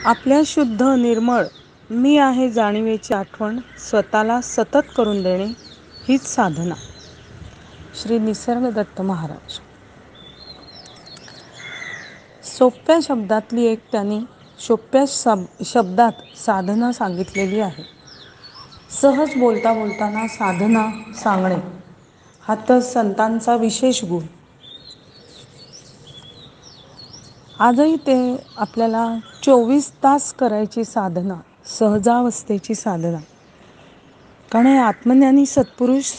आपल्या शुद्ध निर्मळ मी आहे जाणीवेची आठवण स्वतःला सतत करून देणे हीच साधना. श्री निसर्गदत्त महाराज. सोप्या शब्दातली एक त्यांनी सोप्या शब्दात साधना सांगितलेली आहे. सहज बोलता बोलताना साधना सांगणे हा तर संतांचा विशेष गुण. आजही ते आपल्याला 24 तास करायची साधना, सहजावस्थेची साधना. कारण हे आत्मज्ञानी सत्पुरुष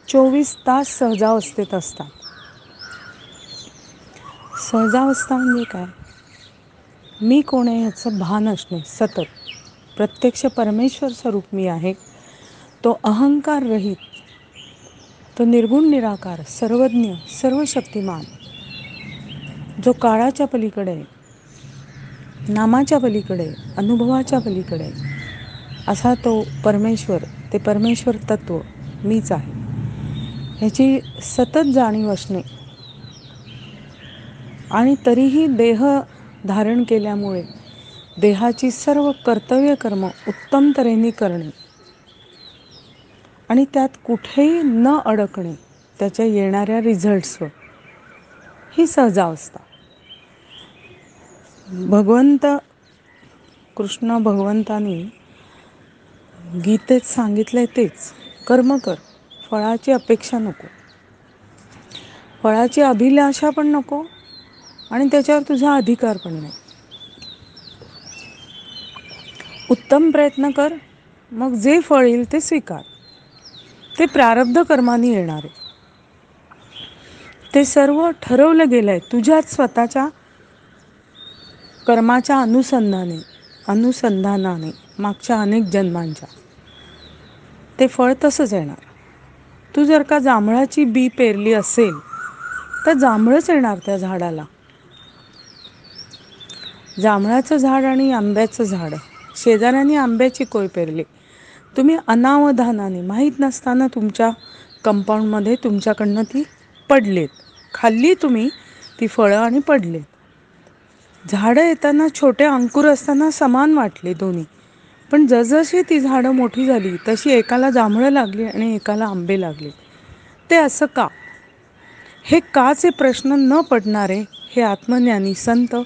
24 तास सहजावस्थेत असतात. सहजावस्था म्हणजे काय? मी कोण आहे ह्याचं भान असणे सतत. प्रत्यक्ष परमेश्वर स्वरूप मी आहे. तो अहंकार रहित, तो निर्गुण निराकार, सर्वज्ञ, सर्वशक्तिमान, जो काळाच्या पलीकडे आहे, नामाच्या पलीकडे, अनुभवाच्या पलीकडे, असा तो परमेश्वर, ते परमेश्वर तत्व मीच आहे ह्याची सतत जाणीव असणे. आणि तरीही देह धारण केल्यामुळे देहाची सर्व कर्तव्य कर्म उत्तम तऱ्हेने करणे आणि त्यात कुठेही न अडकणे, त्याच्या येणाऱ्या रिझल्ट्सवर, ही सहजावस्था. भगवंत कृष्ण भगवंतानी गीतेत सांगितलंय तेच, कर्म कर, फळाची अपेक्षा नको, फळाची अभिलाषा पण नको आणि त्याच्यावर तुझा अधिकार पण नाही. उत्तम प्रयत्न कर, मग जे फळ येईल ते स्वीकार. ते प्रारब्ध कर्माने येणारे, ते सर्व ठरवलं गेलंय तुझ्याच स्वतःच्या कर्माच्या अनुसंधानाने मागच्या अनेक जन्मांच्या. ते फळ तसंच येणार. तू जर का जांभळाची बी पेरली असेल तर जांभळच येणार त्या झाडाला. जांभळाचं झाड आणि आंब्याचं झाड, शेजाऱ्यांनी आंब्याची कोय पेरली, तुम्ही अनावधानाने माहीत नसताना तुमच्या कंपाऊंडमध्ये तुमच्याकडनं ती पडलेत, खाल्ली तुम्ही ती फळं आणि पडलेत. झाडं येताना छोटे अंकुर असताना समान वाटले दोन्ही, पण जसजशी ती झाडं मोठी झाली तशी एकाला जांभळं लागली आणि एकाला आंबे लागले. ते असं का? हे काचे प्रश्न न पडणारे हे आत्मज्ञानी संत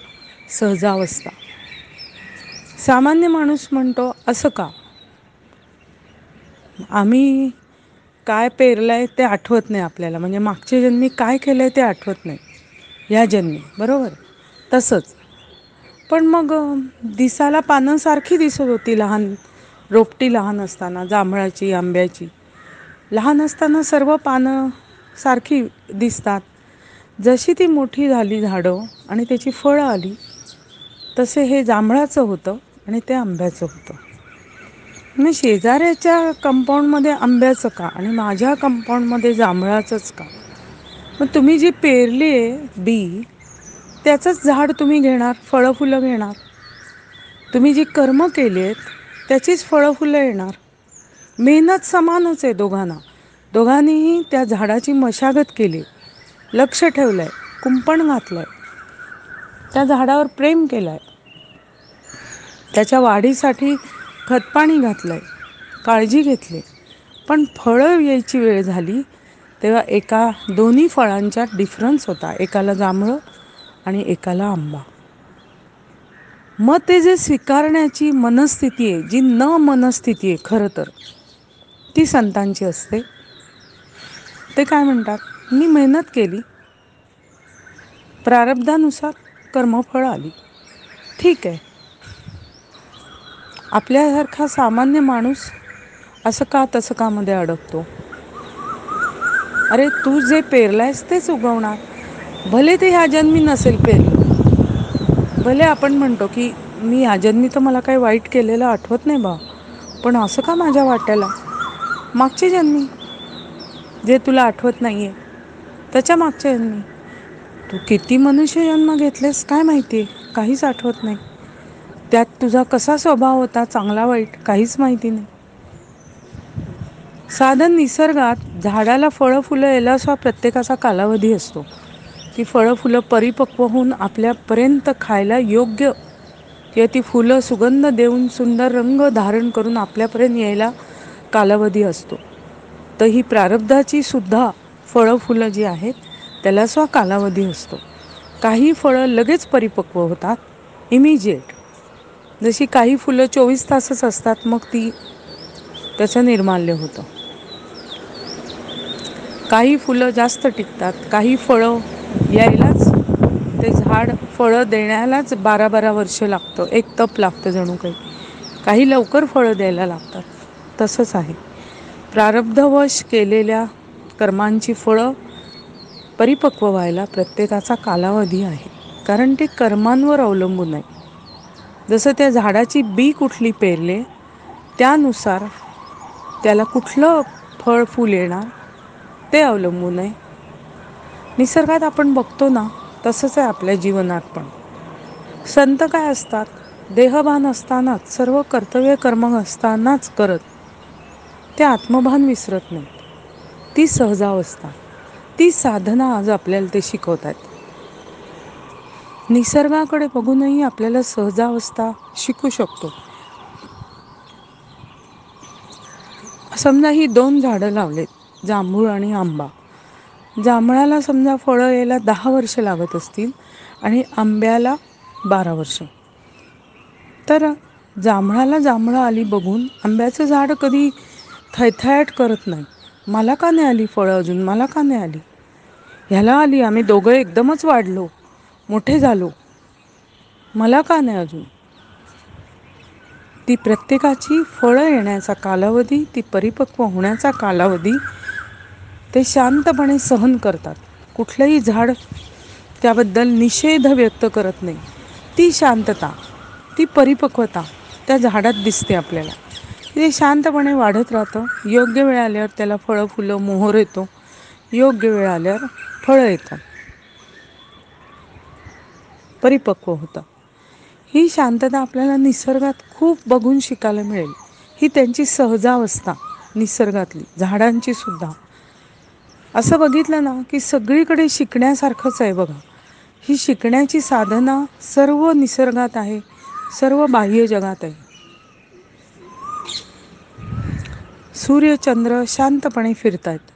सहजावस्था. सामान्य माणूस म्हणतो असं का? आम्ही काय पेरलंय ते आठवत नाही आपल्याला, म्हणजे मागच्या जन्मी काय केलंय ते आठवत नाही, या जन्मी, बरोबर? तसंच. पण मग दिसायला पानं सारखी दिसत होती लहान, रोपटी लहान असताना, जांभळाची, आंब्याची. लहान असताना सर्व पानं सारखी दिसतात. जशी ती मोठी झाली झाडं आणि त्याची फळं आली, तसे हे जांभळाचं होतं आणि ते आंब्याचं होतं. मग शेजाऱ्याच्या कंपाऊंडमध्ये आंब्याचं का आणि माझ्या कंपाऊंडमध्ये जांभळाचंच का? मग तुम्ही जी पेरली आहे बी, त्याचंच झाड तुम्ही घेणार, फळं फुलं घेणार. तुम्ही जी कर्म केली आहेत त्याचीच फळं फुलं येणार. मेहनत समानच आहे दोघांना. दोघांनीही त्या झाडाची मशागत केली, लक्ष ठेवलं आहे, कुंपण घातलं आहे, त्या झाडावर प्रेम केलं आहे, त्याच्या वाढीसाठी खतपाणी घातलं आहे, काळजी घेतली. पण फळं यायची वेळ झाली तेव्हा दोन्ही फळांच्यात डिफरन्स होता, एकाला जांभळं आणि एकाला आंबा. मग ते जे स्वीकारण्याची मनस्थिती आहे, जी न मनस्थिती आहे खरं तर, ती संतांची असते. ते काय म्हणतात? मी मेहनत केली, प्रारब्धानुसार कर्मफळ आली, ठीक आहे. आपल्यासारखा सामान्य माणूस असं का तसं का मध्ये अडकतो? अरे तू जे पेरलायस तेच उगवणार. भले ते ह्या जन्मी नसेल पेरलं, भले आपण म्हणतो की मी ह्या जन्मी तर मला काही वाईट केलेलं आठवत नाही बा, पण असं का माझ्या वाट्याला? मागच्या जन्मी जे तुला आठवत नाही आहे त्याच्या मागच्या जन्मी तू किती मनुष्य जन्म घेतलेस काय माहिती, काहीच आठवत नाही. त्यात तुझा कसा स्वभाव होता, चांगला वाईट, काहीच माहिती नाही. साधन निसर्गात झाडाला फळं फुलं यायला असा प्रत्येकाचा कालावधी असतो. ती फळं फुलं परिपक्व होऊन आपल्यापर्यंत खायला योग्य किंवा ती फुलं सुगंध देऊन सुंदर रंग धारण करून आपल्यापर्यंत यायला कालावधी असतो. तर ही प्रारब्धाची सुद्धा फळं फुलं जी आहेत त्याला सुद्धा कालावधी असतो. काही फळं लगेच परिपक्व होतात, इमिजिएट. जशी काही फुलं 24 तासच असतात, मग त्याचं निर्माल्य होतं. काही फुलं जास्त टिकतात, काही फळं यायलाच, ते झाड फळं देण्यालाच 12-12 वर्ष लागतं, एक तप लागतं जणू काही. काही लवकर फळं द्यायला लागतात. तसंच आहे, प्रारब्धवश केलेल्या कर्मांची फळं परिपक्व व्हायला प्रत्येकाचा कालावधी आहे. कारण ते कर्मांवर अवलंबून आहे. जसं त्या झाडाची बी कुठली पेरले त्यानुसार त्याला कुठलं फळ फूल येणार ते अवलंबून आहे. निसर्गात आपण बघतो ना, तसंच आहे आपल्या जीवनात पण. संत काय असतात, देहभान असतानाच, सर्व कर्तव्य कर्म असतानाच करत, ते आत्मभान विसरत नाहीत. ती सहजावस्था, ती साधना आज आपल्याला ते शिकवतात. निसर्गाकडे बघूनही आपल्याला सहजावस्था शिकू शकतो. समजा ही 2 झाडं लावलेत, जांभूळ आणि आंबा. जांभळाला समजा फळं यायला 10 वर्ष लागत असतील आणि आंब्याला 12 वर्ष. तर जांभळाला जांभळं आली बघून आंब्याचं झाड कधी थैथयाट करत नाही, मला का नाही आली फळं अजून, मला का नाही आली. ह्याला आली, आम्ही दोघं एकदमच वाढलो, मोठे झालो, मला का नाही अजून. ती प्रत्येकाची फळं येण्याचा कालावधी, ती परिपक्व होण्याचा कालावधी ते शांतपणे सहन करतात. कुठलंही झाड त्याबद्दल निषेध व्यक्त करत नाही. ती शांतता, ती परिपक्वता त्या झाडात दिसते आपल्याला. ते शांतपणे वाढत राहतं. योग्य वेळ आल्यावर त्याला फळं फुलं मोहर येतो. योग्य वेळ आल्यावर फळं येतात, परिपक्व होतं. ही शांतता आपल्याला निसर्गात खूप बघून शिकायला मिळेल. ही त्यांची सहजावस्था निसर्गातली, झाडांची सुद्धा. असं बघितलं ना की सगळीकडे शिकण्यासारखंच आहे बघा. ही शिकण्याची साधना सर्व निसर्गात आहे, सर्व बाह्य जगात आहे. सूर्य चंद्र शांतपणे फिरतायत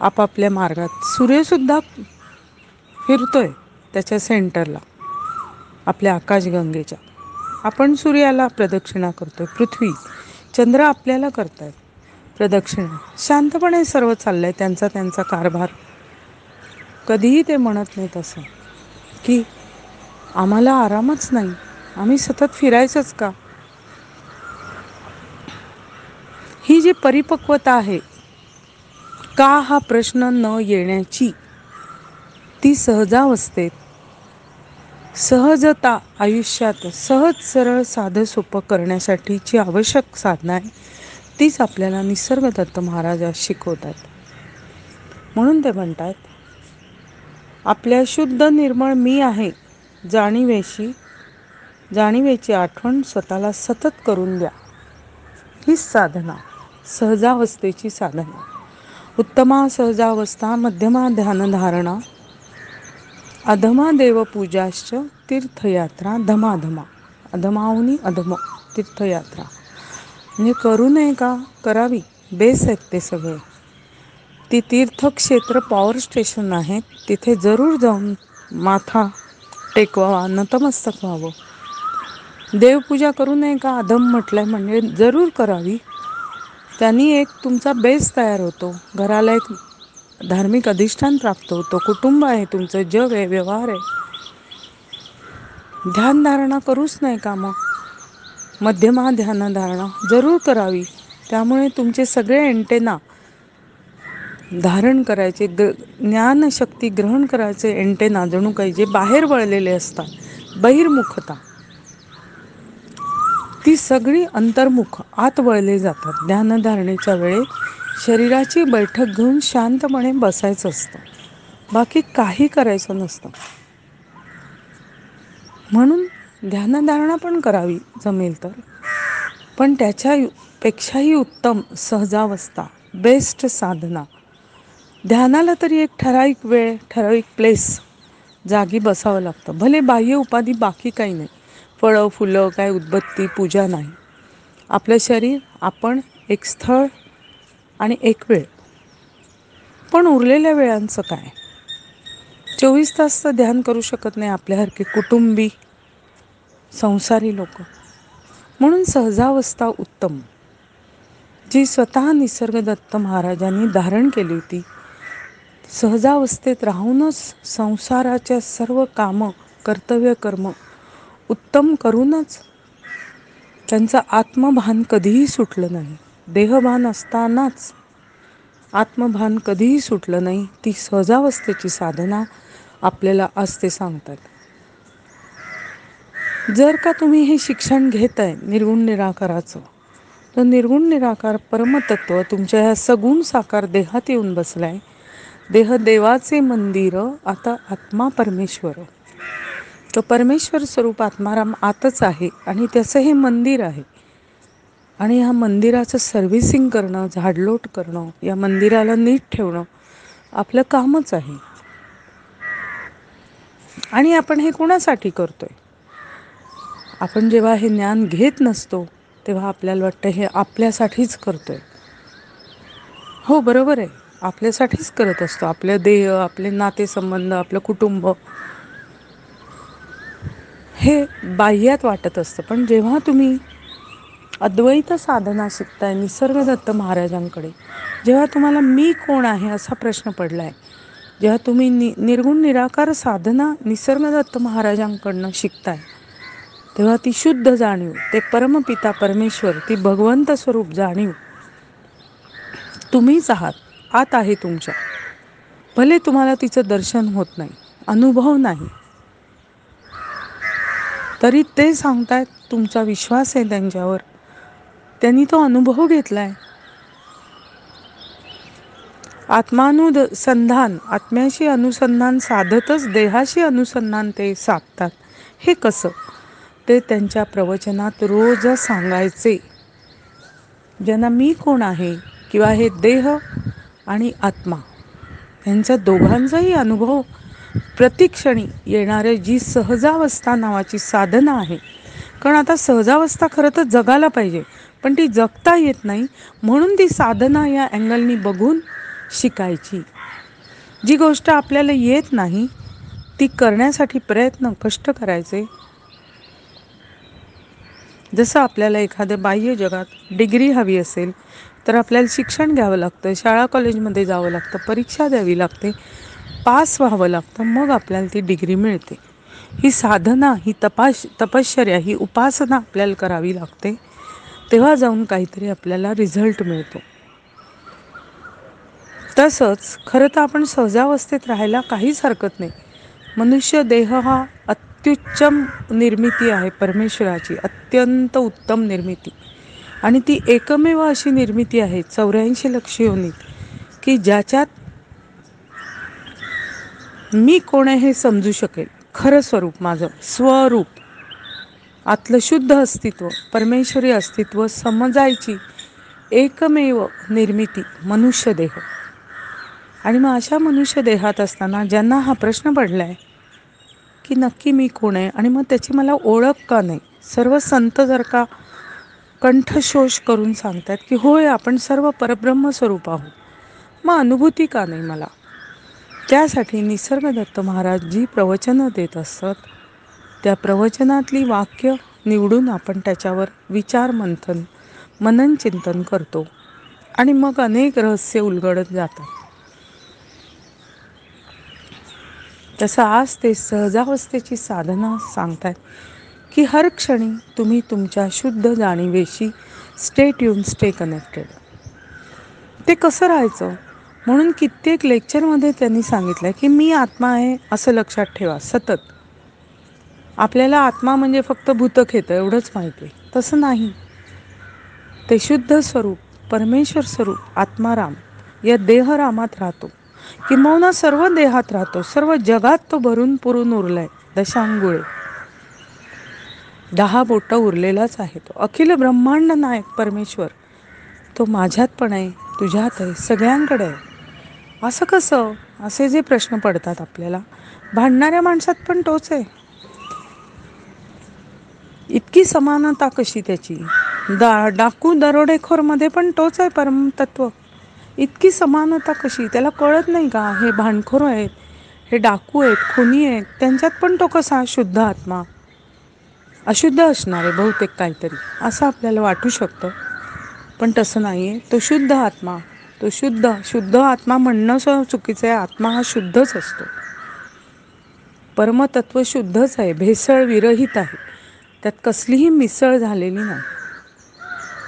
आपापल्या मार्गात. सूर्यसुद्धा फिरतोय त्याच्या सेंटरला, आपल्या आकाशगंगेच्या. आपण सूर्याला प्रदक्षिणा करतोय, पृथ्वी चंद्र आपल्याला करतायत प्रदक्षिणा. शांतपणे सर्व चाललंय त्यांचा त्यांचा कारभार. कधीही ते म्हणत नाहीत असं की आम्हाला आरामच नाही, आम्ही सतत फिरायचंच का. ही जी परिपक्वता आहे, का हा प्रश्न न येण्याची, ती सहजावस्थेत, सहजता आयुष्यात सहज सरळ साधं सोपं करण्यासाठीची आवश्यक साधना आहे. तीच आपल्याला निसर्गदत्त महाराज शिकवतात. म्हणून ते म्हणतात, आपल्या शुद्ध निर्मळ मी आहे जाणीवेची आठवण स्वतःला सतत करून द्या. हीच साधना, सहजावस्थेची साधना. उत्तमा सहजावस्था, मध्यमा ध्यानधारणा, अधमा देवपूजाश्च तीर्थयात्रा धमाधमा. अधमाहुनी अधम तीर्थयात्रा म्हणजे करू नये का, करावी. बेस आहेत ते सगळे. ती तीर्थक्षेत्र पॉवर स्टेशन आहेत, तिथे जरूर जाऊन माथा टेकवावा, नतमस्तक व्हावं. देवपूजा करू नये का अधम म्हटलंय म्हणजे जरूर करावी. त्यांनी एक तुमचा बेस तयार होतो, घराला एक धार्मिक अधिष्ठान प्राप्त होतो, कुटुंब आहे तुमचं, जग आहे, व्यवहार आहे. ध्यानधारणा करूच नाही का मग, मध्यमा ध्यानधारणा जरूर करावी. त्यामुळे तुमचे सगळे एंटेना धारण करायचे, ज्ञानशक्ती ग्रहण करायचे एंटेना जणू काही जे बाहेर वळलेले असतात, बहिर्मुखता, ती सगळी अंतर्मुख आत वळले जातात. ध्यानधारणेच्या वेळेत शरीराची बैठक घेऊन शांतपणे बसायचं असतं, बाकी काही करायचं नसतं. म्हणून ध्यानधारणा पण करावी जमेल तर, पण त्याच्यापेक्षाही उत्तम सहजावस्था, बेस्ट साधना. ध्यानाला तरी एक ठराविक वेळ, ठराविक प्लेस, जागी बसावं लागतं. भले बाह्य उपाधी बाकी काही नाही, फळं फुलं काय उदबत्ती पूजा नाही. आपलं शरीर आपण एक स्थळ आणि एक वेळ. पण उरलेल्या वेळांचं काय? 24 तास तर ध्यान करू शकत नाही आपल्यासारखे कुटुंबी संसारी लोक. म्हणून सहजावस्था उत्तम, जी स्वतः निसर्गदत्त महाराजांनी धारण केली होती. सहजावस्थेत राहूनच संसाराच्या सर्व कामं कर्तव्य कर्म उत्तम करूनच त्यांचं आत्मभान कधीही सुटलं नाही. देहभान असतानाच आत्मभान कधीही सुटलं नाही. ती सहजावस्थेची साधना आपल्याला आज ते सांगतात. जर का तुम्ही हे शिक्षण घेताय निर्गुण निराकाराचं, तर निर्गुण निराकार परमतत्व तुमच्या ह्या सगुण साकार देहात येऊन बसलाय. देह देवाचे मंदिर, आता आत्मा परमेश्वर. तो परमेश्वर स्वरूप आत्माराम आतच आहे आणि त्याचं हे मंदिर आहे. आणि ह्या मंदिराचं सर्व्हिसिंग करणं, झाडलोट करणं, या मंदिराला नीट ठेवणं आपलं कामच आहे. आणि आपण हे कोणासाठी करतोय? आपण जेव्हा हे ज्ञान घेत नसतो तेव्हा आपल्याला वाटतं हे आपल्यासाठीच करतोय. हो, बरोबर आहे, आपल्यासाठीच करत असतो. आपले देह, आपले नातेसंबंध, आपलं कुटुंब हे बाह्यात वाटत असतं. पण जेव्हा तुम्ही अद्वैत साधना शिकताय निसर्गदत्त महाराजांकडे, जेव्हा तुम्हाला मी कोण आहे असा प्रश्न पडलाय, जेव्हा तुम्ही निर्गुण निराकार साधना निसर्गदत्त महाराजांकडनं शिकताय, तेव्हा ती शुद्ध जाणीव, ते परमपिता परमेश्वर, ती भगवंत स्वरूप जाणीव तुम्हीच आहात, आत आहे तुमच्या. भले तुम्हाला तिचं दर्शन होत नाही, अनुभव नाही, तरी ते सांगतायत, तुमचा विश्वास आहे त्यांच्यावर, त्यांनी तो अनुभव घेतलाय. आत्मानुसंधान, आत्म्याशी अनुसंधान साधतच देहाशी अनुसंधान ते साधतात. हे कसं? ते त्यांच्या प्रवचनात रोज सांगायचे. ज्यांना मी कोण आहे किंवा हे देह आणि आत्मा यांचा दोघांचाही अनुभव प्रतिक्षणी येणारे जी सहजावस्था नावाची साधना आहे. कारण आता सहजावस्था खरं तर जगायला पाहिजे, पण ती जगता येत नाही. म्हणून ती साधना या अँगलनी बघून शिकायची. जी गोष्ट आपल्याला येत नाही ती करण्यासाठी प्रयत्न, कष्ट करायचे. जसं आपल्याला एखाद्या बाह्य जगात डिग्री हवी असेल तर आपल्याला शिक्षण घ्यावं लागतं, शाळा कॉलेजमध्ये जावं लागतं, परीक्षा द्यावी लागते, पास व्हावं लागतं, मग आपल्याला ती डिग्री मिळते. ही साधना, ही तपश्चर्या, ही उपासना आपल्याला करावी लागते, तेव्हा जाऊन काहीतरी आपल्याला रिझल्ट मिळतो. तसंच खरं तर आपण सहजावस्थेत राहायला काहीच हरकत नाही. मनुष्य देह हा अत्युच्चम निर्मिती आहे परमेश्वराची, अत्यंत उत्तम निर्मिती. आणि ती एकमेव अशी निर्मिती आहे 84 लक्ष योनीत, की ज्याच्यात मी कोण आहे हे समजू शकेल. खरं स्वरूप, माझं स्वरूप, आतलं शुद्ध अस्तित्व, परमेश्वरी अस्तित्व समजायची एकमेव निर्मिती मनुष्य देह. आणि मग अशा मनुष्य देहात असताना ज्यांना हा प्रश्न पडलाय की नक्की मी कोण आहे आणि मग त्याची मला ओळख का नाही, सर्व संत जर का कंठशोष करून सांगतात की होय आपण सर्व परब्रह्म स्वरूप आहोत, मग अनुभूती का नाही मला? त्यासाठी निसर्गदत्त महाराज जी प्रवचनं देत असतात त्या प्रवचनातली वाक्य निवडून आपण त्याच्यावर विचार मंथन, मनन चिंतन करतो आणि मग अनेक रहस्य उलगडत जातात. तसं आज ते सहजावस्थेची साधना सांगतात की हर क्षणी तुम्ही तुमच्या शुद्ध जाणीवेशी स्टे ट्यून, स्टे कनेक्टेड. ते कसं राहायचं? म्हणून कित्येक लेक्चरमध्ये त्यांनी सांगितलं की मी आत्मा आहे असं लक्षात ठेवा सतत. आपल्याला आत्मा म्हणजे फक्त भूतखेतं एवढंच माहिती आहे, तसं नाही. ते शुद्ध स्वरूप, परमेश्वर स्वरूप आत्माराम या देहरामात राहतो, किंबहुना सर्व देहात राहतो, सर्व जगात तो भरून पुरून उरलाय. दशांगुळे 10 बोटं उरलेलाच आहे तो अखिल ब्रह्मांड नायक परमेश्वर. तो माझ्यात पण आहे, तुझ्यात आहे, सगळ्यांकडे आहे. असं कसं? असे जे प्रश्न पडतात आपल्याला, भांडणाऱ्या माणसात पण तोच आहे. इतकी समानता कशी त्याची? डाकू दरोडेखोरमध्ये पण तोच आहे परमतत्व. इतकी समानता कशी? त्याला कळत नाही का हे भांडखोर आहेत, हे डाकू आहेत, खुनी आहेत, त्यांच्यात पण तो कसा शुद्ध आत्मा? अशुद्ध असणार आहे बहुतेक काहीतरी, असं आपल्याला वाटू शकतं. पण तसं नाही आहे. तो शुद्ध आत्मा, तो शुद्ध आत्मा म्हणणं चुकीचं आहे. आत्मा हा शुद्धच असतो. परमतत्व शुद्धच आहे, भेसळ विरहित आहे, त्यात कसलीही मिसळ झालेली नाही.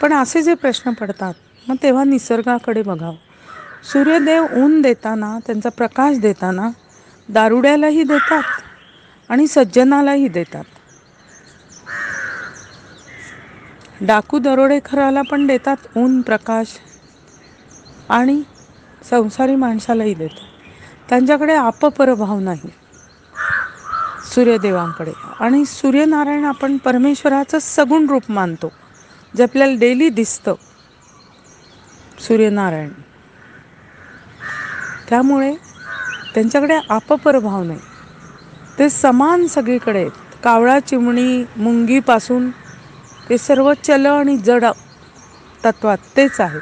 पण असे जे प्रश्न पडतात, मग तेव्हा निसर्गाकडे बघावं. सूर्यदेव ऊन देताना, त्यांचा प्रकाश देताना दारुड्यालाही देतात आणि सज्जनालाही देतात. डाकू दरोडेखोराला पण देतात ऊन, प्रकाश आणि संसारी माणसालाही देतात. त्यांच्याकडे आपपरभाव नाही सूर्यदेवांकडे. आणि सूर्यनारायण आपण परमेश्वराचं सगुण रूप मानतो, जे आपल्याला डेली दिसतं. सूर्यनारायण, त्यामुळे त्यांच्याकडे आपपरभाव नाही. ते समान सगळीकडे आहेत. कावळा, चिमणी, मुंगीपासून ते सर्व चल आणि जड तत्वात तेच आहेत.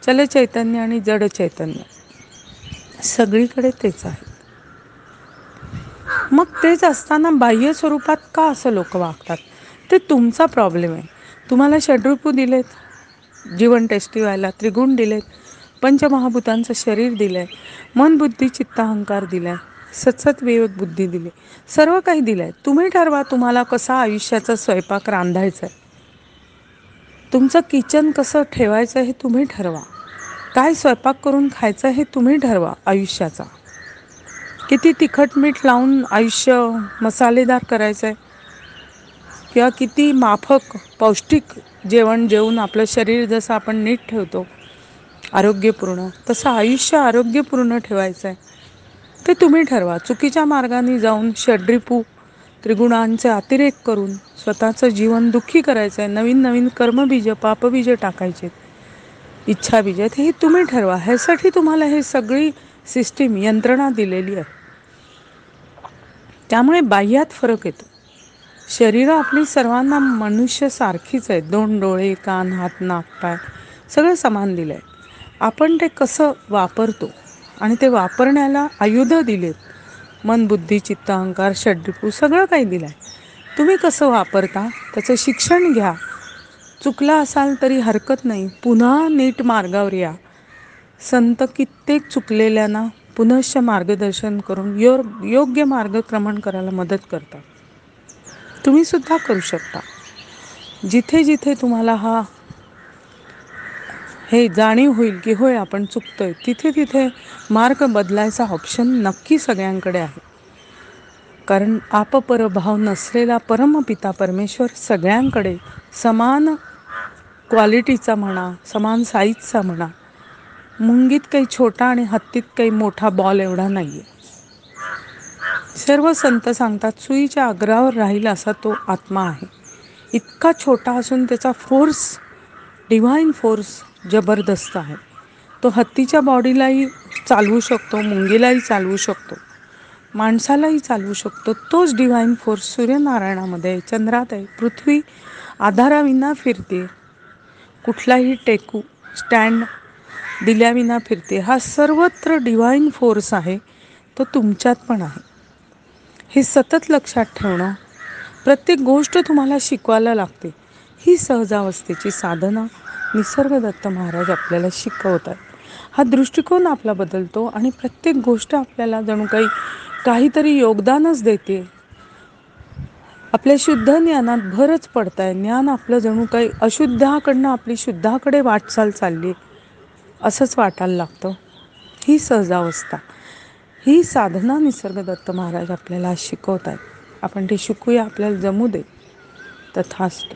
चल चैतन्य आणि जड चैतन्य सगळीकडे तेच आहे. मग तेच असताना बाह्य स्वरूपात का असं लोक वागतात? ते तुमचा प्रॉब्लेम आहे. तुम्हाला षड्रूपू दिलेत, जीवन टेस्टी व्हायला, त्रिगुण दिलेत, पंचमहाभूतांचं शरीर दिलं आहे, मन, बुद्धी, चित्त, अहंकार दिला आहे, सतसत विवेक बुद्धी दिली, सर्व काही दिलं आहे. तुम्ही ठरवा तुम्हाला कसा आयुष्याचा स्वयंपाक रांधायचा आहे. तुमचं किचन कसं ठेवायचं हे तुम्ही ठरवा. काय स्वयंपाक करून खायचं हे तुम्ही ठरवा. आयुष्याचा किती तिखट मीठ लावून आयुष्य मसालेदार करायचं आहे, किंवा किती माफक पौष्टिक जेवण जेवून आपलं शरीर जसं आपण नीट ठेवतो आरोग्यपूर्ण, तसं आयुष्य आरोग्यपूर्ण ठेवायचं आहे. ते तुम्ही ठरवा. चुकीच्या मार्गाने जाऊन षड्रिपू त्रिगुणांचे अतिरेक करून स्वतःचं जीवन दुःखी करायचं आहे. नवीन नवीन कर्मबीज, पापबीज टाकायचे, इच्छाबीज, हे तुम्ही ठरवा. ह्यासाठी तुम्हाला हे सगळी सिस्टीम, यंत्रणा दिलेली आहे. त्यामुळे बाह्यात फरक येतो. शरीरं आपली सर्वांना मनुष्य सारखीच आहेत. 2 डोळे, कान, हात, नाक, पाय सगळं समान दिलं आहे. आपण ते कसं वापरतो आणि ते वापरण्याला आयुध दिलेत. मन, बुद्धी, चित्त, अहंकार, षड्रिपू सगळं काही दिलं आहे. तुम्ही कसं वापरता त्याचं शिक्षण घ्या. चुकला असाल तरी हरकत नाही, पुन्हा नीट मार्गावर या. संत कित्येक चुकलेल्यांना पुनश्च मार्गदर्शन करून योग्य मार्गक्रमण करायला मदत करतात. तुम्ही सुद्धा करू शकता. जिथे जिथे तुम्हाला हे जाणीव होईल की होय आपण चुकतोय, तिथे तिथे मार्ग बदलायचा ऑप्शन नक्की सगळ्यांकडे आहे. कारण आपपरभाव नसलेला परमपिता परमेश्वर सगळ्यांकडे समान क्वालिटीचा म्हणा, समान साईजचा म्हणा, मुंगीत काही छोटा आणि हत्तीत काही मोठा बॉल एवढा नाही आहे. सर्व संत सांगतात सुईच्या अग्रावर राहील असा तो आत्मा आहे. इतका छोटा असून त्याचा फोर्स, डिव्हाइन फोर्स जबरदस्त आहे. तो हत्तीच्या बॉडीलाही चालवू शकतो, मुंगीलाही चालवू शकतो, माणसालाही चालवू शकतो. तोच डिव्हाइन फोर्स सूर्यनारायणामध्ये आहे, चंद्रात आहे. पृथ्वी आधाराविना फिरते, कुठलाही टेकू स्टँड दिल्याविना फिरते. हा सर्वत्र डिव्हाइन फोर्स आहे, तो तुमच्यात पण आहे. हे सतत लक्षात ठेवणं, प्रत्येक गोष्ट तुम्हाला शिकवायला लागते. ही सहजावस्थेची साधना निसर्गदत्त महाराज आपल्याला शिकवतात. हा दृष्टिकोन आपला बदलतो आणि प्रत्येक गोष्ट आपल्याला जणू काहीतरी योगदानच देते. आपल्या शुद्ध ज्ञानात भरच पडताय. ज्ञान आपलं जणू काही अशुद्धाकडनं आपली शुद्धाकडे वाटचाल चालली असंच वाटायला लागतं. ही सहजावस्था, ही साधना निसर्गदत्त महाराज आपल्याला शिकवत आहेत. आपण ते शिकूया, आपल्याला जमू दे. तथास्तु.